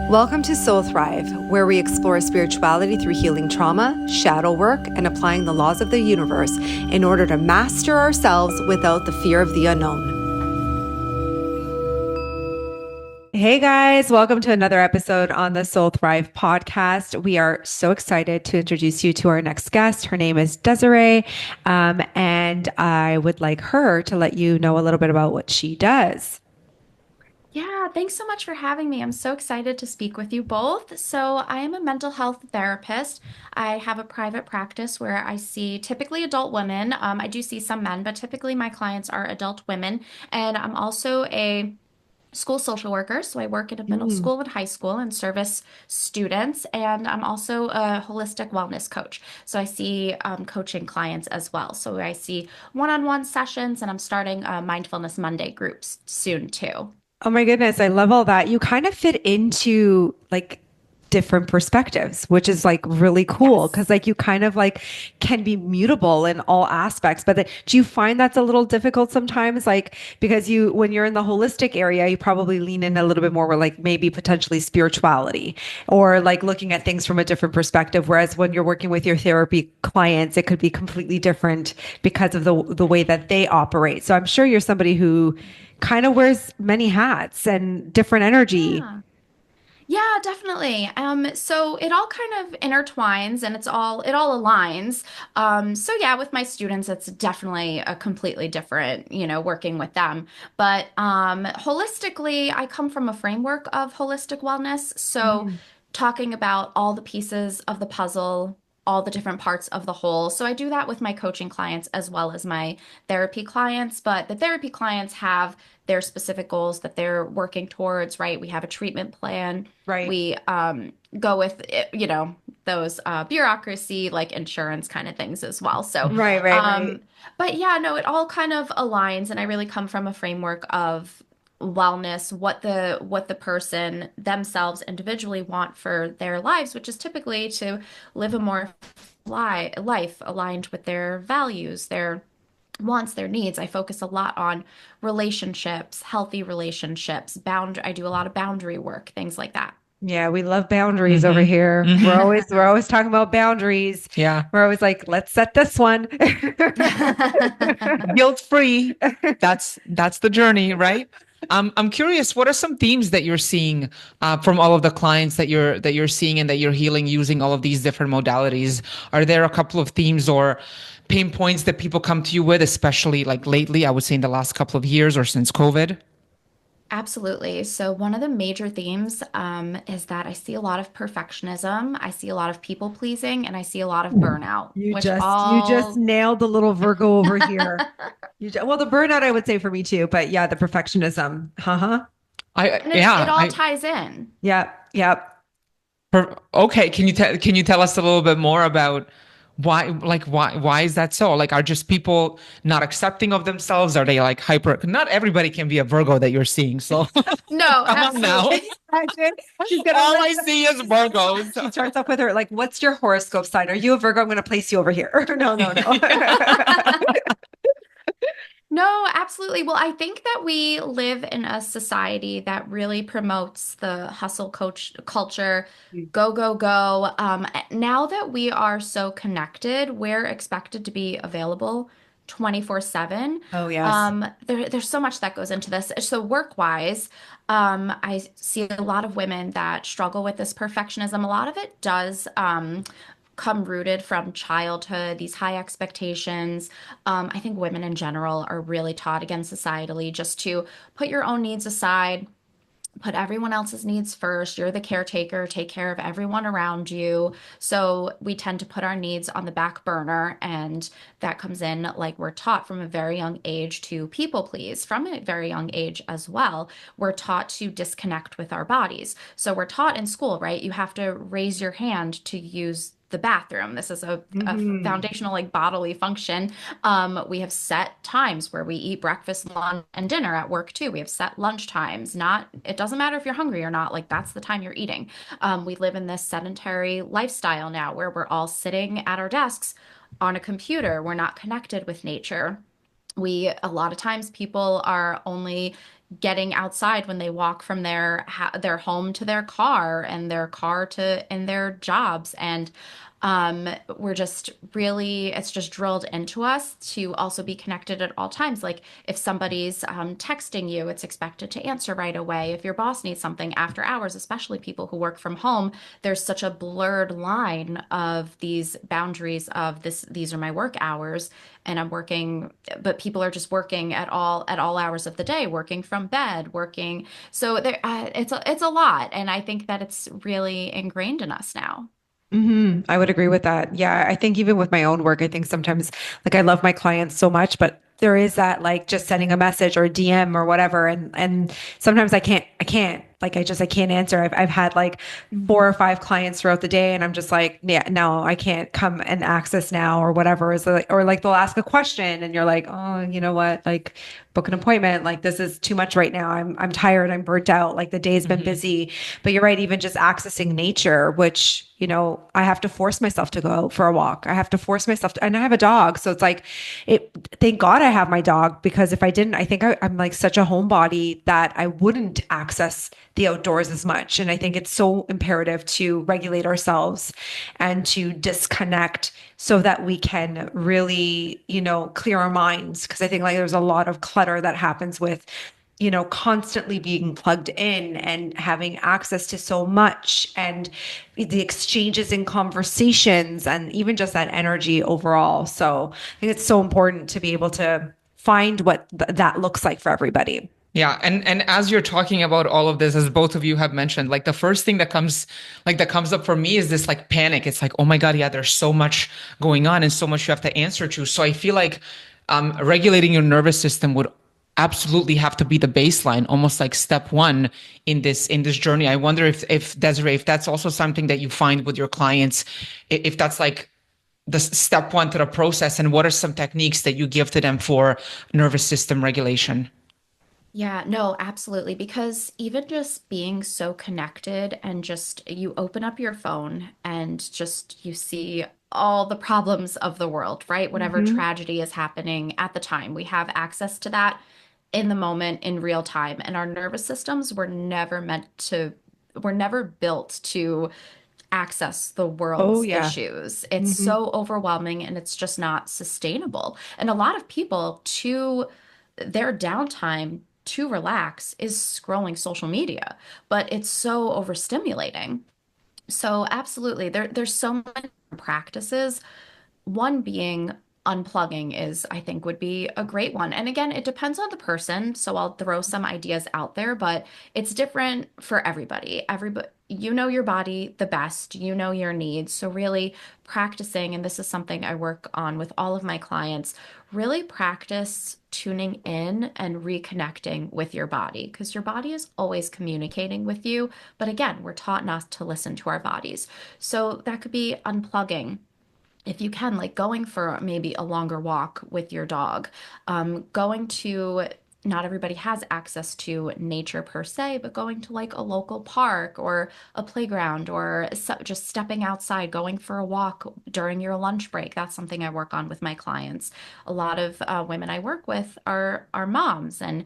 Welcome to Soul Thrive, where we explore spirituality through healing trauma, shadow work, and applying the laws of the universe in order to master ourselves without the fear of the unknown. Hey guys, welcome to another episode on the Soul Thrive podcast. We are so excited to introduce you to our next guest. Her name is Desiree, and I would like her to let you know a little bit about what she does. Yeah, thanks so much for having me. I'm so excited to speak with you both. So, I am a mental health therapist. I have a private practice where I see typically adult women. I do see some men, but typically my clients are adult women. And I'm also a school social worker. So, I work at a middle Mm. school and high school and service students. And I'm also a holistic wellness coach. So, I see coaching clients as well. So, I see one-on-one sessions, and I'm starting Mindfulness Monday groups soon too. Oh my goodness, I love all that. You kind of fit into like different perspectives, which is like really cool Yes. because like you kind of like can be mutable in all aspects. But do you find that's a little difficult sometimes? Like because you when you're in the holistic area, you probably lean in a little bit more with like maybe potentially spirituality or like looking at things from a different perspective. Whereas when you're working with your therapy clients, it could be completely different because of the way that they operate. So I'm sure you're somebody who kind of wears many hats and different energy. Yeah. Yeah, definitely. So it all kind of intertwines and it all aligns. So yeah, with my students, it's definitely a completely different, working with them. But holistically, I come from a framework of holistic wellness. So Mm. talking about all the pieces of the puzzle, all the different parts of the whole. So I do that with my coaching clients as well as my therapy clients. But the therapy clients have their specific goals that they're working towards, right? We have a treatment plan. Right. We go with those bureaucracy like insurance kind of things as well. So Right, right, right. um but yeah, no, it all kind of aligns, and I really come from a framework of wellness, what the person themselves individually want for their lives, which is typically to live a more life aligned with their values, their wants, their needs. I focus a lot on relationships, healthy relationships, I do a lot of boundary work, things like that. Yeah, we love boundaries over hmm here. We're hmm always we're always talking about boundaries. Yeah. We're always like, let's set this one. Guilt free. That's the journey, right? I'm curious, what are some themes that you're seeing from all of the clients that you're seeing and that you're healing using all of these different modalities? Are there a couple of themes or pain points that people come to you with, especially like lately, I would say in the last couple of years or since COVID? Absolutely. So one of the major themes is that I see a lot of perfectionism, I see a lot of people pleasing, and I see a lot of burnout, which You just all nailed the little Virgo over here. Well, the burnout I would say for me too, but yeah, the perfectionism. Uh-huh. I and it yeah, all I ties in. Yep, yep. Okay, can you tell us a little bit more about why is that so? Like, are just people not accepting of themselves? Are they like hyper? Not everybody can be a Virgo that you're seeing. So No, come on now. Can you imagine? She's gonna All I list see is she Virgos. starts off with her like, "What's your horoscope sign? Are you a Virgo? I'm going to place you over here." No, no, no. No, absolutely. Well, I think that we live in a society that really promotes the hustle coach culture, go, go, go. Now that we are so connected, we're expected to be available 24/7. Oh, yes. There's so much that goes into this. So work-wise, I see a lot of women that struggle with this perfectionism. A lot of it does come rooted from childhood, these high expectations. I think women in general are really taught again societally just to put your own needs aside, put everyone else's needs first. You're the caretaker, take care of everyone around you. So we tend to put our needs on the back burner, and that comes in like we're taught from a very young age to people please from a very young age as well. We're taught to disconnect with our bodies. So we're taught in school, right? You have to raise your hand to use the bathroom. This is a Hmm. foundational like bodily function. We have set times where we eat breakfast, lunch, and dinner at work too. We have set lunch times. Not, it doesn't matter if you're hungry or not, like that's the time you're eating. We live in this sedentary lifestyle now where we're all sitting at our desks on a computer. We're not connected with nature. A lot of times people are only getting outside when they walk from their home to their car and their car to and their jobs. And we're just really, it's just drilled into us to also be connected at all times. Like if somebody's texting you, it's expected to answer right away. If your boss needs something after hours, especially people who work from home, there's such a blurred line of these boundaries of these are my work hours and I'm working, but people are just working at all hours of the day, working from bed, working. So there, it's a lot, and I think that it's really ingrained in us now. I would agree with that. Yeah, I think even with my own work, I think sometimes like I love my clients so much, but there is that like just sending a message or a DM or whatever, and sometimes I can't I can't answer. I've had like 4 or 5 clients throughout the day, and I'm just like, yeah, no, I can't come and access now or whatever. Is like, or like they'll ask a question, and you're like, oh, you know what, like book an appointment. Like this is too much right now. I'm tired. I'm burnt out. Like the day's been Mhm. busy. But you're right, even just accessing nature, which, I have to force myself to go out for a walk. I have to force myself to, and I have a dog. So it's like, thank God I have my dog because if I didn't, I think I'm like such a homebody that I wouldn't access the outdoors as much. And I think it's so imperative to regulate ourselves and to disconnect so that we can really, clear our minds. Cause I think like there's a lot of clutter that happens with constantly being plugged in and having access to so much and the exchanges in conversations and even just that energy overall. So I think it's so important to be able to find what that looks like for everybody. Yeah, and as you're talking about all of this, as both of you have mentioned, like the first thing that comes up for me is this like panic. It's like, oh my God, yeah, there's so much going on and so much you have to answer to. So I feel like regulating your nervous system would absolutely have to be the baseline, almost like step one in this journey. I wonder if Desiree, if that's also something that you find with your clients, if that's like the step one to the process, and what are some techniques that you give to them for nervous system regulation? Yeah, no, absolutely. Because even just being so connected and just you open up your phone and just you see all the problems of the world, right? Whatever Hmm. tragedy is happening at the time, we have access to that in the moment in real time. And our nervous systems were never built to access the Oh world's yeah. issues. It's Hmm. so overwhelming and it's just not sustainable. And a lot of people, to their downtime to relax, is scrolling social media, but it's so overstimulating. So absolutely, there's so many practices, one being unplugging is, I think, would be a great one. And again, it depends on the person. So I'll throw some ideas out there, but it's different for everybody. Everybody, you know your body the best, you know your needs. So really practicing, and this is something I work on with all of my clients, really practice tuning in and reconnecting with your body because your body is always communicating with you. But again, we're taught not to listen to our bodies. So that could be unplugging if you can, like going for maybe a longer walk with your dog, going to, not everybody has access to nature per se, but going to like a local park or a playground or just stepping outside, going for a walk during your lunch break. That's something I work on with my clients. A lot of women I work with are moms, and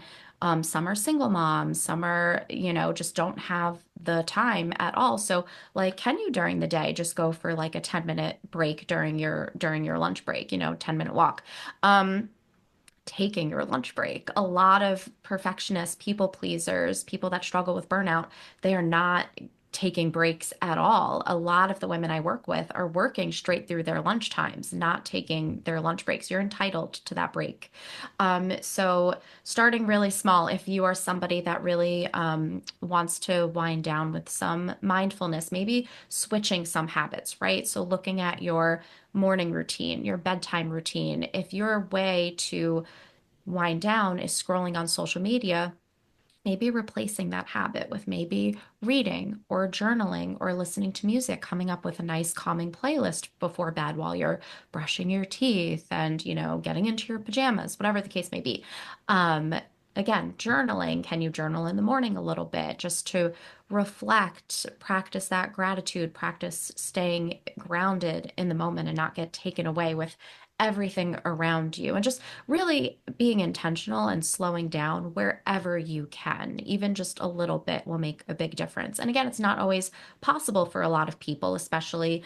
some are single moms, some are, just don't have the time at all. So like, can you during the day just go for like a 10-minute break during your lunch break, 10-minute walk? Um, Taking your lunch break. A lot of perfectionists, people pleasers, people that struggle with burnout, they are not taking breaks at all. A lot of the women I work with are working straight through their lunch times, not taking their lunch breaks. You're entitled to that break. So starting really small, if you are somebody that really wants to wind down with some mindfulness, maybe switching some habits, right? So looking at your morning routine, your bedtime routine, if your way to wind down is scrolling on social media, maybe replacing that habit with maybe reading or journaling or listening to music, coming up with a nice calming playlist before bed while you're brushing your teeth and, getting into your pajamas, whatever the case may be. Um, Again, journaling. Can you journal in the morning a little bit just to reflect, practice that gratitude, practice staying grounded in the moment and not get taken away with everything around you, and just really being intentional and slowing down wherever you can. Even just a little bit will make a big difference. And again, it's not always possible for a lot of people, especially,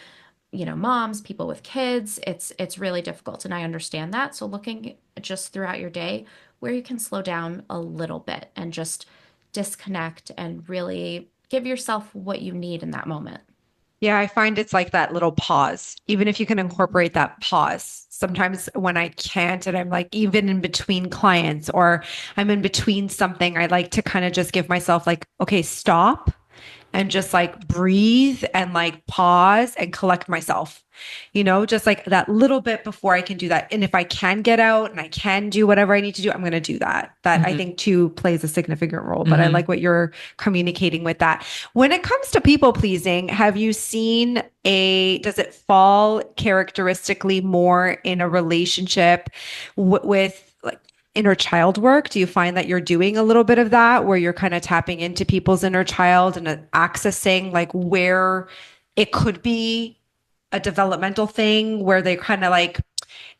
moms, people with kids. It's really difficult, and I understand that. So looking just throughout your day where you can slow down a little bit and just disconnect and really give yourself what you need in that moment. Yeah, I find it's like that little pause, even if you can incorporate that pause. Sometimes when I can't, and I'm like, even in between clients or I'm in between something, I like to kind of just give myself like, okay, stop and just like breathe and like pause and collect myself, just like that little bit before I can do that. And if I can get out and I can do whatever I need to do, I'm going to do that. That I Mhm. think too plays a significant role, but I Mhm. like what you're communicating with that. When it comes to people pleasing, have you seen does it fall characteristically more in a relationship with like inner child work? Do you find that you're doing a little bit of that where you're kind of tapping into people's inner child and accessing like where it could be a developmental thing where they kind of like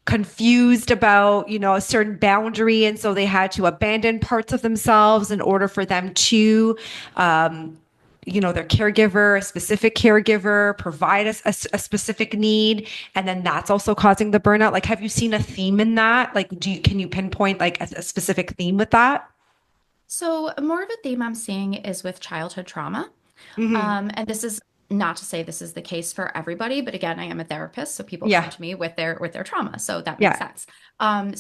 confused about, a certain boundary. And so they had to abandon parts of themselves in order for them to, um, their caregiver, a specific caregiver, provide a specific need. And then that's also causing the burnout. Like, have you seen a theme in that? Like, can you pinpoint like a specific theme with that? So, more of a theme I'm seeing is with childhood trauma. Hmm. And this is not to say this is the case for everybody, but again, I am a therapist, so people come Yeah. to me with their trauma, so that makes Yeah. sense.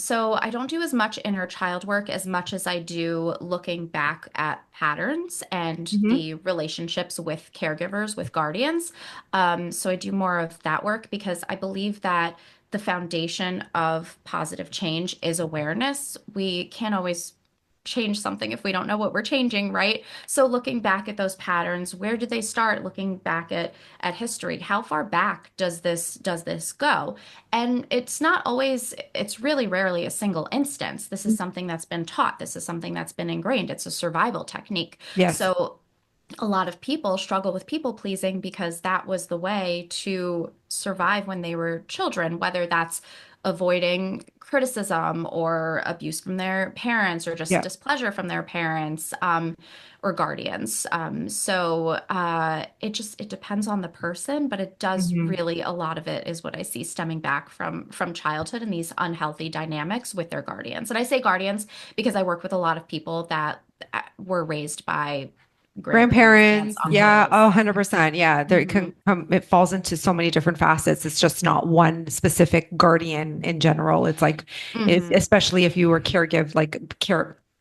So I don't do as much inner child work as much as I do looking back at patterns and Hmm. the relationships with caregivers, with guardians. So I do more of that work because I believe that the foundation of positive change is awareness. We can't always change something if we don't know what we're changing, right? So looking back at those patterns, where did they start? Looking back at history, how far back does this go? And it's really rarely a single instance. This is something that's been taught. This is something that's been ingrained. It's a survival technique. Yes. So a lot of people struggle with people pleasing because that was the way to survive when they were children, whether that's avoiding criticism or abuse from their parents or just Yeah. displeasure from their parents, or guardians. It depends on the person, but it does Hmm. really, a lot of it is what I see stemming back from childhood and these unhealthy dynamics with their guardians. And I say guardians because I work with a lot of people that were raised by grandparents, aunts, Grandparents, yeah, uncles. oh, 100%. Yeah, there it Mhm. can come, it falls into so many different facets. It's just not one specific guardian in general. It's like, Mhm. especially if you were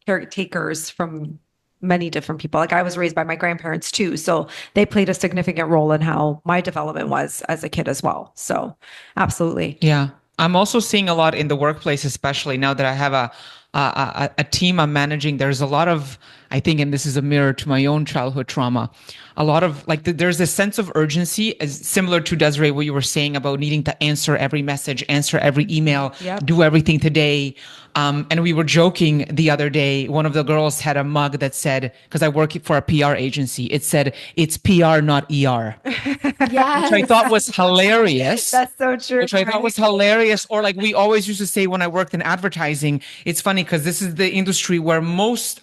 caretakers from many different people. Like I was raised by my grandparents too, so they played a significant role in how my development was as a kid as well. So, absolutely. Yeah. I'm also seeing a lot in the workplace, especially now that I have a team I'm managing. There's a lot of, I think, and this is a mirror to my own childhood trauma. A lot of like, there's a sense of urgency, as similar to Desiree, what you were saying about needing to answer every message, answer every email, Yep. do everything today. And we were joking the other day. One of the girls had a mug that said, because I work for a PR agency, it said, "It's PR, not ER," which I thought Yes. was hilarious, That's so true, which I thought right? was hilarious. Or like we always used to say when I worked in advertising, it's funny because this is the industry where most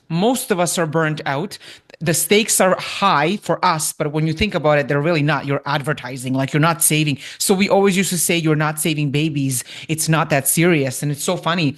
of us are burnt out. The stakes are high for us, but when you think about it, they're really not. You're advertising, like you're not saving. So we always used to say you're not saving babies. It's not that serious. And it's so funny.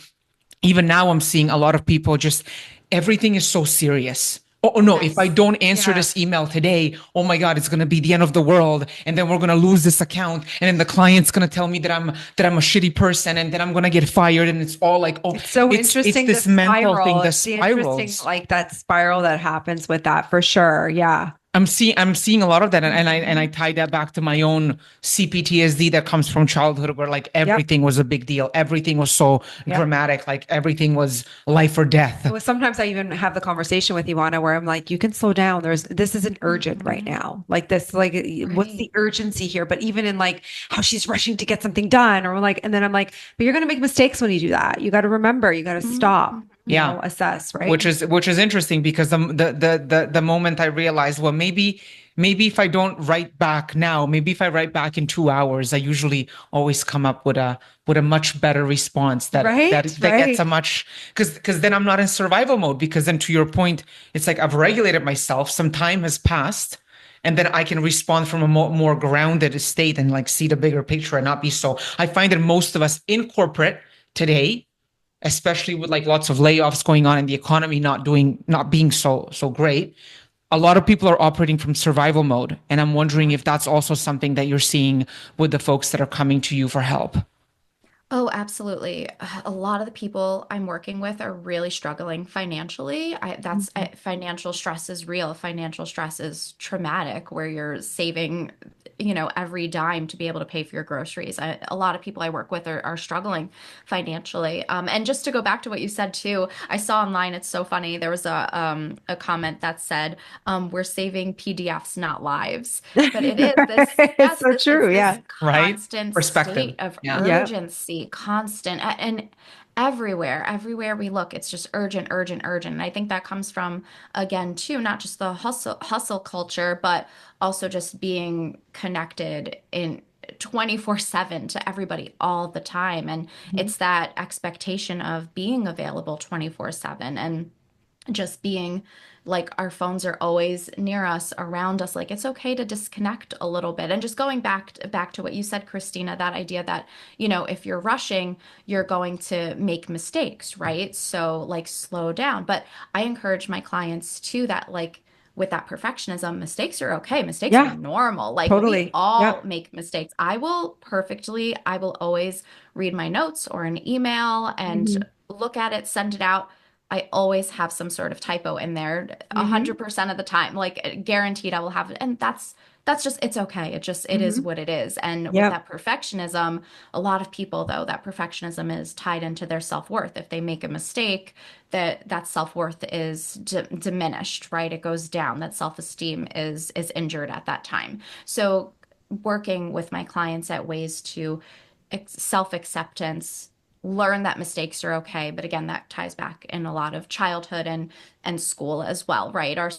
Even now I'm seeing a lot of people just everything is so serious. Oh no, if I Yes. don't answer Yeah. this email today, oh my God, it's gonna be the end of the world. And then we're gonna lose this account. And then the client's gonna tell me that I'm a shitty person and then I'm gonna get fired. And it's all like, oh, It's so it's interesting, the this mental thing, spiral. the It's the interesting, spirals. like that spiral that happens with that for sure. Yeah. I'm seeing a lot of that, and I tie that back to my own CPTSD that comes from childhood, where like Yep. everything was a big deal, everything was so Yep. dramatic, like everything was life or death. Well, sometimes I even have the conversation with Ivana where I'm like, you can slow down. This isn't urgent right Mhm. now. Like this, like, what's Right. the urgency here? But even in like how she's rushing to get something done, or like, and then I'm like, but you're going to make mistakes when you do that. You got to remember, you got to Mhm. stop. Yeah. assess, which right? is interesting because the moment I realized, well, maybe if I don't write back now, maybe if I write back in 2 hours, I usually always come up with a much better response Right, that gets a right. much because then I'm not in survival mode, because then to your point, it's like I've regulated myself, some time has passed. And then I can respond from a more grounded state and like see the bigger picture and not be so. I find that most of us in corporate today, especially with like lots of layoffs going on and the economy not being so great, a lot of people are operating from survival mode, and I'm wondering if that's also something that you're seeing with the folks that are coming to you for help. Oh, absolutely. A lot of the people I'm working with are really struggling financially. Financial stress is real. Financial stress is traumatic, where you're saving, every dime to be able to pay for your groceries. A lot of people I work with are struggling financially. And just to go back to what you said too, I saw online, it's so funny. There was a comment that said, "We're saving PDFs, not lives." But it is this, It's yes, so this it's true. this Yeah. Right? constant Perspective. state of Yeah. Yep. urgency, and everywhere we look, it's just urgent, urgent, urgent. And I think that comes from, again, too, not just the hustle culture, but also just being connected in 24/7 to everybody all the time. And Mhm. it's that expectation of being available 24/7, and just being like our phones are always near us, around us. Like it's okay to disconnect a little bit. And just going back to what you said, Christina, that idea that, if you're rushing, you're going to make mistakes, right? So like slow down. But I encourage my clients too, that like with that perfectionism, mistakes are okay. Mistakes are Yeah, normal. Like we totally. all Yep. make mistakes. I will always read my notes or an email and Hmm. look at it, send it out. I always have some sort of typo in there, Hmm. 100% of the time, like guaranteed I will have it. And that's just, it's okay. It is Hmm. what it is. And with Yep. that perfectionism, a lot of people though, that perfectionism is tied into their self-worth. If they make a mistake, that self-worth is diminished, right? It goes down. That self-esteem is injured at that time. So working with my clients at ways to self-acceptance, learn that mistakes are okay. But again, that ties back in a lot of childhood and school as well, right? Our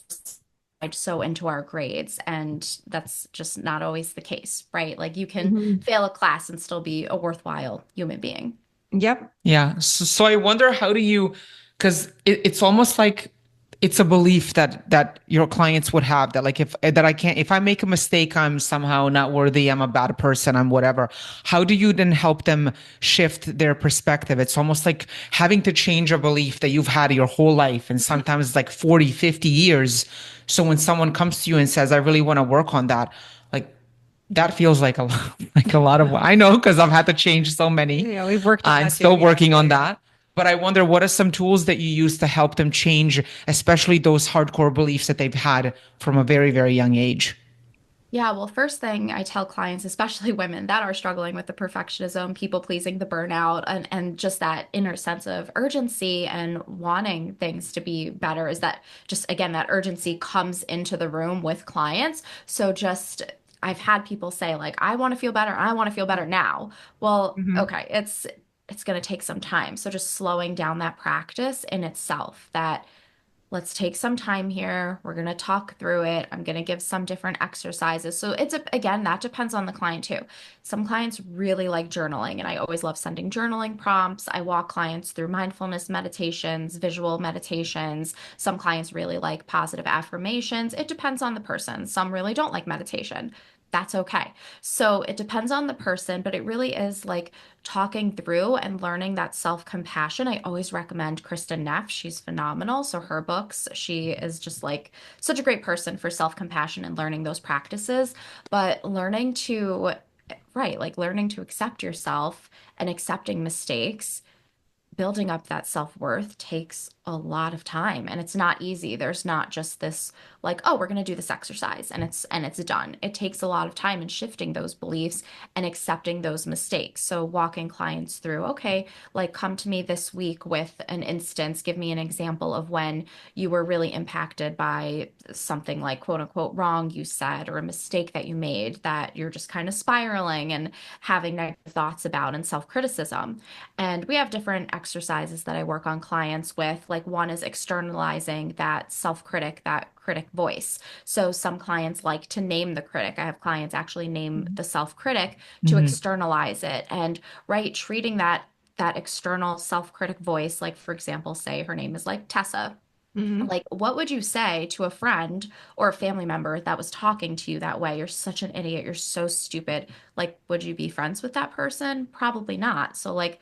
so into our grades, and that's just not always the case, right? Like you can Hmm. fail a class and still be a worthwhile human being. Yep. Yeah. So I wonder, how do you, because it's almost like it's a belief that your clients would have, that like if I can't, if I make a mistake, I'm somehow not worthy, I'm a bad person, I'm whatever. How do you then help them shift their perspective? It's almost like having to change a belief that you've had your whole life, and sometimes it's like 40, 50 years. So when someone comes to you and says, I really want to work on that, like that feels like a lot, like a lot of, I know, because I've had to change so many, Yeah, we've worked on and that too. still Yeah. working on that. But I wonder, what are some tools that you use to help them change, especially those hardcore beliefs that they've had from a very, very young age? Yeah, well, first thing I tell clients, especially women that are struggling with the perfectionism, people pleasing, the burnout, and just that inner sense of urgency and wanting things to be better, is that just, again, that urgency comes into the room with clients. So just, I've had people say, like, I want to feel better. I want to feel better now. Well, Hmm. okay, it's going to take some time. So just slowing down that practice in itself, that let's take some time here. We're going to talk through it. I'm going to give some different exercises. So again, that depends on the client too. Some clients really like journaling, and I always love sending journaling prompts. I walk clients through mindfulness meditations, visual meditations. Some clients really like positive affirmations. It depends on the person. Some really don't like meditation. That's okay. So it depends on the person, but it really is like talking through and learning that self-compassion. I always recommend Kristen Neff. She's phenomenal. So her books, she is just like such a great person for self-compassion and learning those practices. But learning to, right, like learning to accept yourself and accepting mistakes, building up that self-worth takes a lot of time, and it's not easy. There's not just this like, oh, we're going to do this exercise and it's done. It takes a lot of time in shifting those beliefs and accepting those mistakes. So walking clients through, okay, like come to me this week with an instance, give me an example of when you were really impacted by something like quote unquote wrong you said or a mistake that you made that you're just kind of spiraling and having negative thoughts about and self-criticism. And we have different exercises that I work on clients with. Like one is externalizing that self-critic, that critic voice. So some clients like to name the critic. I have clients actually name the self-critic to Mhm. externalize it. And right, treating that external self-critic voice, like for example, say her name is like Tessa. Mhm. Like, what would you say to a friend or a family member that was talking to you that way? You're such an idiot. You're so stupid. Like, would you be friends with that person? Probably not. So, like,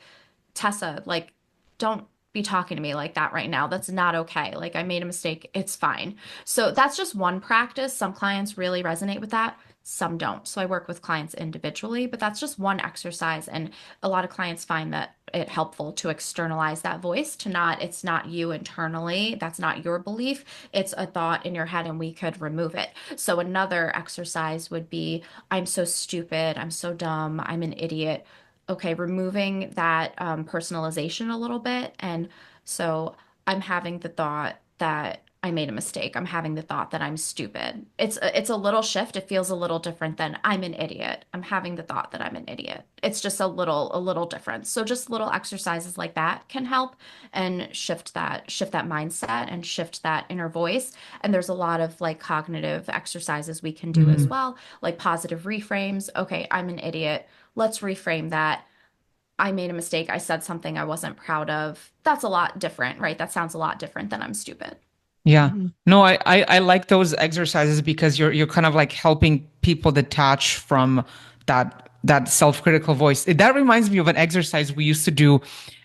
Tessa, like, don't be talking to me like that right now. That's not okay. Like, I made a mistake. It's fine. So, that's just one practice. Some clients really resonate with that, some don't. So, I work with clients individually, but that's just one exercise. And a lot of clients find that it helpful to externalize that voice to not, it's not you internally. That's not your belief. It's a thought in your head, and we could remove it. So, another exercise would be, I'm so stupid. I'm so dumb. I'm an idiot. Okay, removing that personalization a little bit. And so I'm having the thought that I made a mistake. I'm having the thought that I'm stupid. It's a little shift. It feels a little different than I'm an idiot. I'm having the thought that I'm an idiot. It's just a little different. So just little exercises like that can help and shift that mindset and shift that inner voice. And there's a lot of like cognitive exercises we can do as Mhm. well, like positive reframes. Okay, I'm an idiot. Let's reframe that. I made a mistake. I said something I wasn't proud of. That's a lot different, right? That sounds a lot different than I'm stupid. Yeah. Mhm. No, I like those exercises because you're kind of like helping people detach from that self-critical voice. That reminds me of an exercise we used to do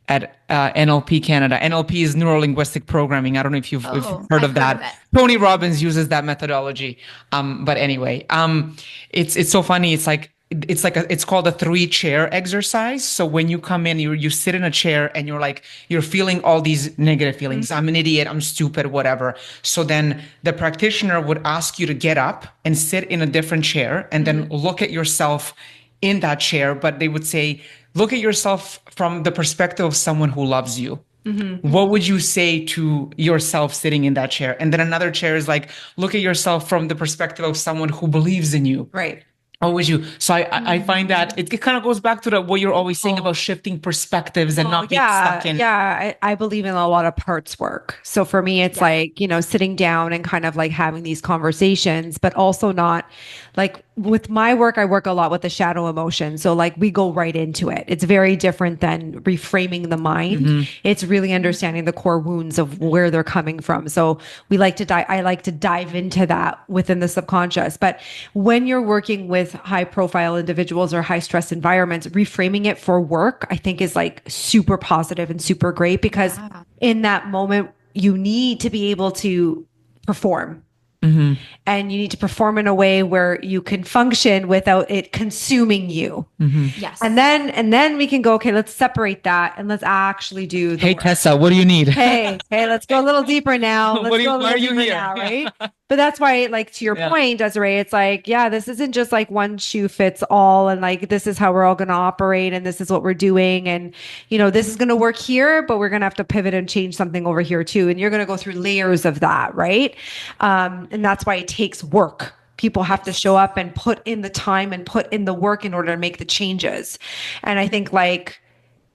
at NLP Canada. NLP is neuro linguistic programming. I don't know if you've Oh, heard I've of heard of that. it. Tony Robbins uses that methodology. But anyway, it's so funny. It's called a three chair exercise. So when you come in, you sit in a chair and you're feeling all these negative feelings. I'm an idiot, I'm stupid, whatever. So then the practitioner would ask you to get up and sit in a different chair and then look at yourself in that chair, but they would say, look at yourself from the perspective of someone who loves you. Mhm. What would you say to yourself sitting in that chair? And then another chair is like, look at yourself from the perspective of someone who believes in you. Right. What would you? So I find that Mm. it kind of goes back to what you're always saying Oh. about shifting perspectives and Well, not being stuck in. yeah. I believe in a lot of parts work. So for me, it's Yeah. like, sitting down and kind of like having these conversations, but also not like with my work, I work a lot with the shadow emotion. So like we go right into it. It's very different than reframing the mind. Hmm. It's really understanding the core wounds of where they're coming from. So I like to dive into that within the subconscious. But when you're working with high profile individuals or high stress environments, reframing it for work, I think is like super positive and super great because Yeah. in that moment, you need to be able to perform Hmm. and you need to perform in a way where you can function without it consuming you. Hmm. And Yes. then we can go, okay, let's separate that and let's actually do the Hey, work. Tessa, what do you need? Hey, let's go a little deeper now. Let's go a Why little are you deeper here? now, Yeah. right? But that's why, like, to your Yeah. point, Desiree, it's like, yeah, this isn't just like one shoe fits all, and like this is how we're all going to operate, and this is what we're doing, and this is going to work here, but we're going to have to pivot and change something over here too, and you're going to go through layers of that, right? And that's why it takes work. People have to show Yes. up and put in the time and put in the work in order to make the changes. And I think like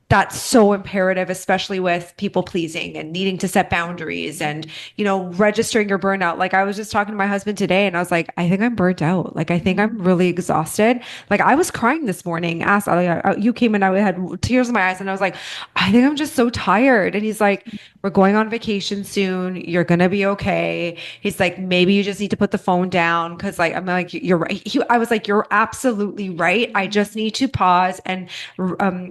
that's so imperative, especially with people pleasing and needing to set boundaries and, registering your burnout. Like I was just talking to my husband today and I was like, I think I'm burnt out. Like, I think I'm really exhausted. Like I was crying this morning. You came and I had tears in my eyes and I was like, I think I'm just so tired. And he's like, we're going on vacation soon. You're going to be okay. He's like, maybe you just need to put the phone down. Cause like, I'm like, you're right. I was like, you're absolutely right. I just need to pause and, um,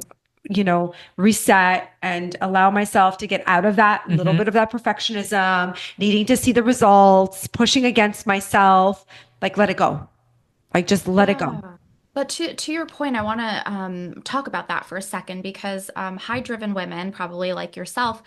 reset and allow myself to get out of that little Hmm. bit of that perfectionism, needing to see the results, pushing against myself, like let it go. Like just let it go. Yeah. But to your point, I want to talk about that for a second because high-driven women, probably like yourself,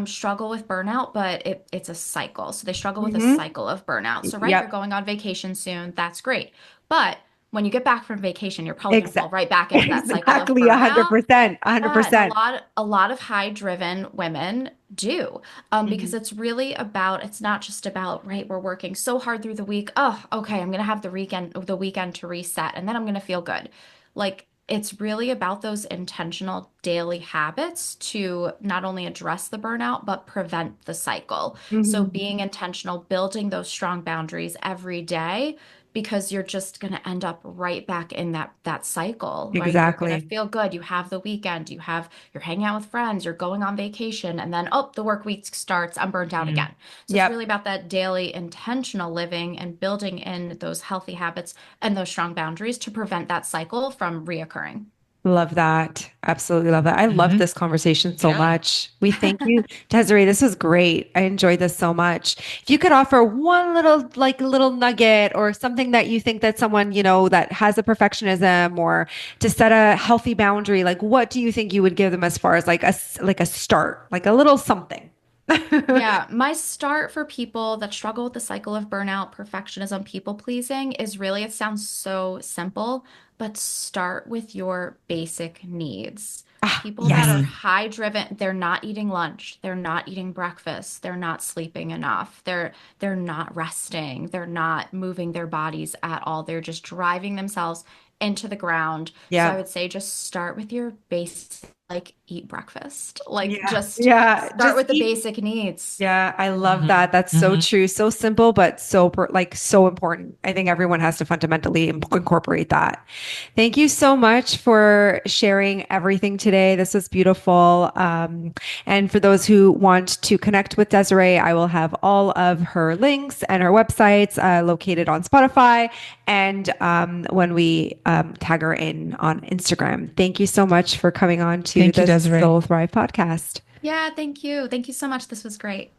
struggle with burnout, but it's a cycle. So they struggle with a Hmm. cycle of burnout. So, right, you're Yep. going on vacation soon. That's great. But when you get back from vacation, you're probably going to fall Exactly. right back into that cycle of Exactly. burnout. 100%. Yeah, and 100%. a lot of high-driven women do, because it's really about, it's not just about, right, we're working so hard through the week. Oh, okay, I'm gonna have the weekend to reset, and then I'm gonna feel good. Like, it's really about those intentional daily habits to not only address the burnout, but prevent the cycle. So Hmm. being intentional, building those strong boundaries every day because you're just going to end up right back in that cycle, right? You're going to Exactly. feel good. You have the weekend, you're hanging out with friends, you're going on vacation, and then oh, the work week starts, I'm burnt out Mm. again. So it's Yep. really about that daily intentional living and building in those healthy habits and those strong boundaries to prevent that cycle from reoccurring. Love that. Absolutely love that. I love Hmm. this conversation so Yeah. much. We thank you, Desiree. This was great. I enjoyed this so much. If you could offer one little, like little nugget or something that you think that someone, that has a perfectionism or to set a healthy boundary, like what do you think you would give them as far as like a start, like a little something? Yeah, my start for people that struggle with the cycle of burnout, perfectionism, people pleasing is really, it sounds so simple, but start with your basic needs. Ah, People that are yes. Hmm. high driven, they're not eating lunch, they're not eating breakfast, they're not sleeping enough, they're not resting, they're not moving their bodies at all. They're just driving themselves into the ground. So I Yeah. would say just start with your base, like eat breakfast. Like Yeah. just Yeah. start Just with the eat. basic needs. Yeah, I love Hmm. that. That's so Hmm. true. So simple, but so important. I think everyone has to fundamentally incorporate that. Thank you so much for sharing everything today. This was beautiful. And for those who want to connect with Desiree, I will have all of her links and her websites located on Spotify and when we tag her in on Instagram. Thank you so much for coming on to Thank you, the Desiree. Soul Thrive podcast. Yeah, thank you. Thank you so much. This was great.